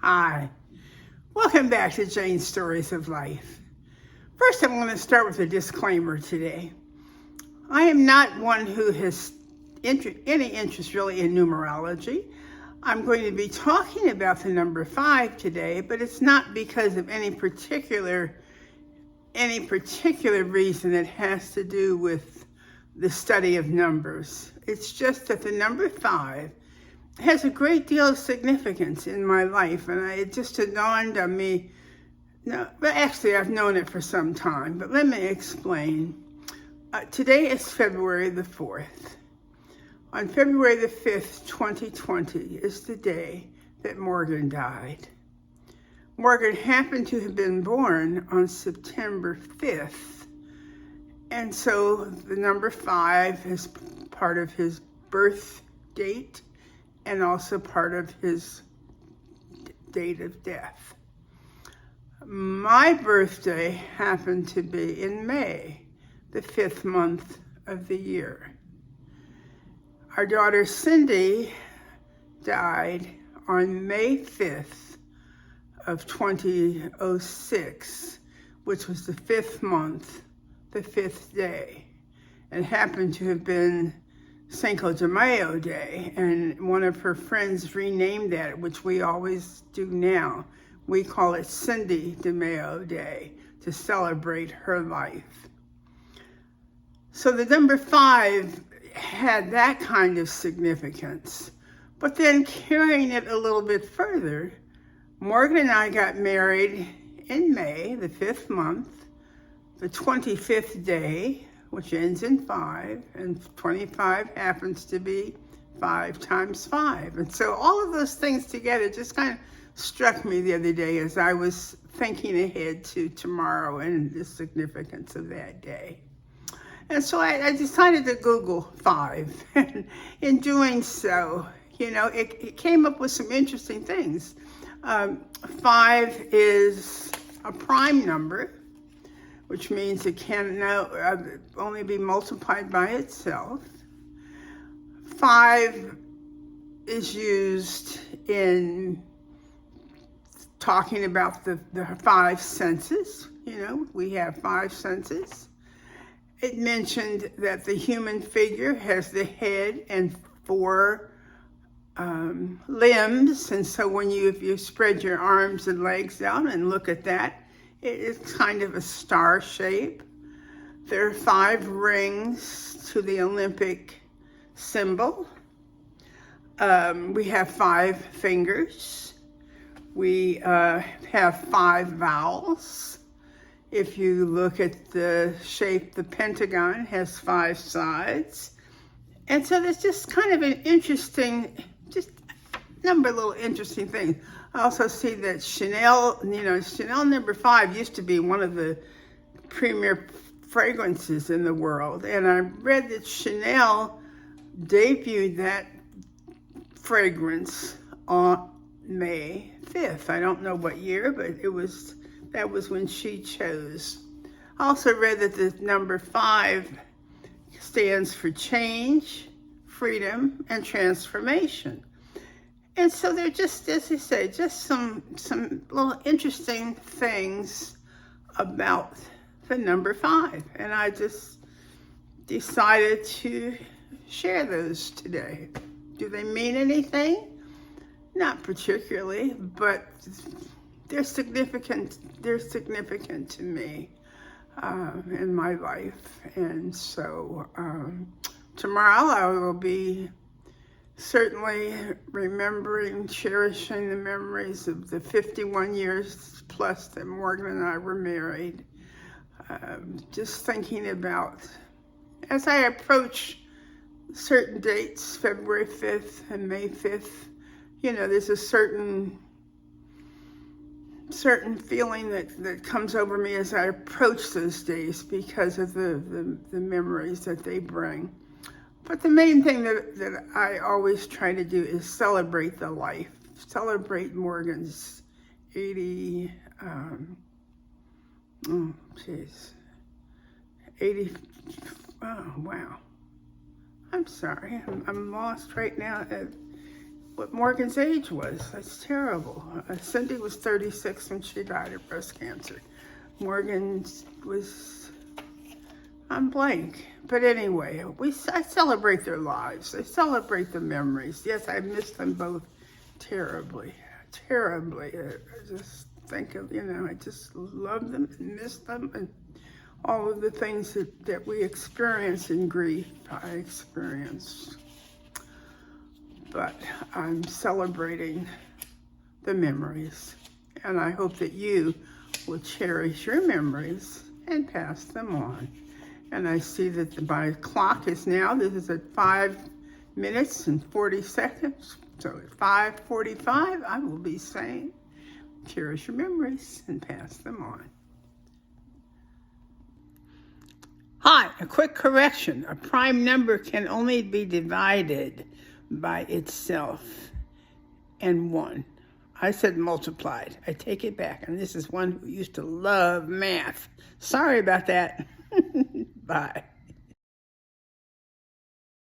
Hi, welcome back to Jane's Stories of Life. First, I'm going to start with a disclaimer today. I am not one who has any interest really in numerology. I'm going to be talking about the number 5 today, but it's not because of any particular reason that has to do with the study of numbers. It's just that the number 5 has a great deal of significance in my life, and it just dawned on me. No, but actually, I've known it for some time, but let me explain. Today is February the 4th. On February the 5th, 2020, is the day that Morgan died. Morgan happened to have been born on September 5th, and so the number 5 is part of his birth date and also part of his date of death. My birthday happened to be in May, the 5th month of the year. Our daughter Cindy died on May 5th of 2006, which was the 5th month, the 5th day, and happened to have been Cinco de Mayo Day, and one of her friends renamed that, which we always do now. We call it Cindy de Mayo Day to celebrate her life. So the number 5 had that kind of significance. But then carrying it a little bit further, Morgan and I got married in May, the 5th month, the 25th day, which ends in 5, and 25 happens to be 5 times 5. And so all of those things together just kind of struck me the other day as I was thinking ahead to tomorrow and the significance of that day. And so I decided to Google 5. And in doing so, it came up with some interesting things. 5 is a prime number, which means it can only be multiplied by itself. 5 is used in talking about the 5 senses. We have 5 senses. It mentioned that the human figure has the head and 4 limbs, and so if you spread your arms and legs out and look at that, it's kind of a star shape. There are 5 rings to the Olympic symbol. We have 5 fingers. We have 5 vowels. If you look at the shape, the pentagon has 5 sides. And so there's just kind of an interesting, just a number of little interesting things. I also see that Chanel number 5 used to be one of the premier fragrances in the world. And I read that Chanel debuted that fragrance on May 5th. I don't know what year, but that was when she chose. I also read that the number 5 stands for change, freedom, and transformation. And so they're just, as I say, just some little interesting things about the number 5. And I just decided to share those today. Do they mean anything? Not particularly, but they're significant to me in my life. And so tomorrow I will be certainly remembering, cherishing the memories of the 51 years plus that Morgan and I were married. Just thinking about, as I approach certain dates, February 5th and May 5th, there's a certain feeling that comes over me as I approach those days because of the memories that they bring. But the main thing that I always try to do is celebrate the life, celebrate Morgan's 80, 80, oh, wow. I'm sorry, I'm lost right now. what Morgan's age was. That's terrible. Cindy was 36 when she died of breast cancer. Morgan was, I'm blank. But anyway, I celebrate their lives. I celebrate the memories. Yes, I miss them both terribly, terribly. I just think of, I just love them and miss them, and all of the things that we experience in grief, I experienced. But I'm celebrating the memories, and I hope that you will cherish your memories and pass them on. And I see that my clock is now, this is at 5 minutes and 40 seconds. So at 5:45, I will be saying, cherish your memories and pass them on. Hi, a quick correction. A prime number can only be divided by itself and 1. I said multiplied. I take it back. And this is one who used to love math. Sorry about that. Bye.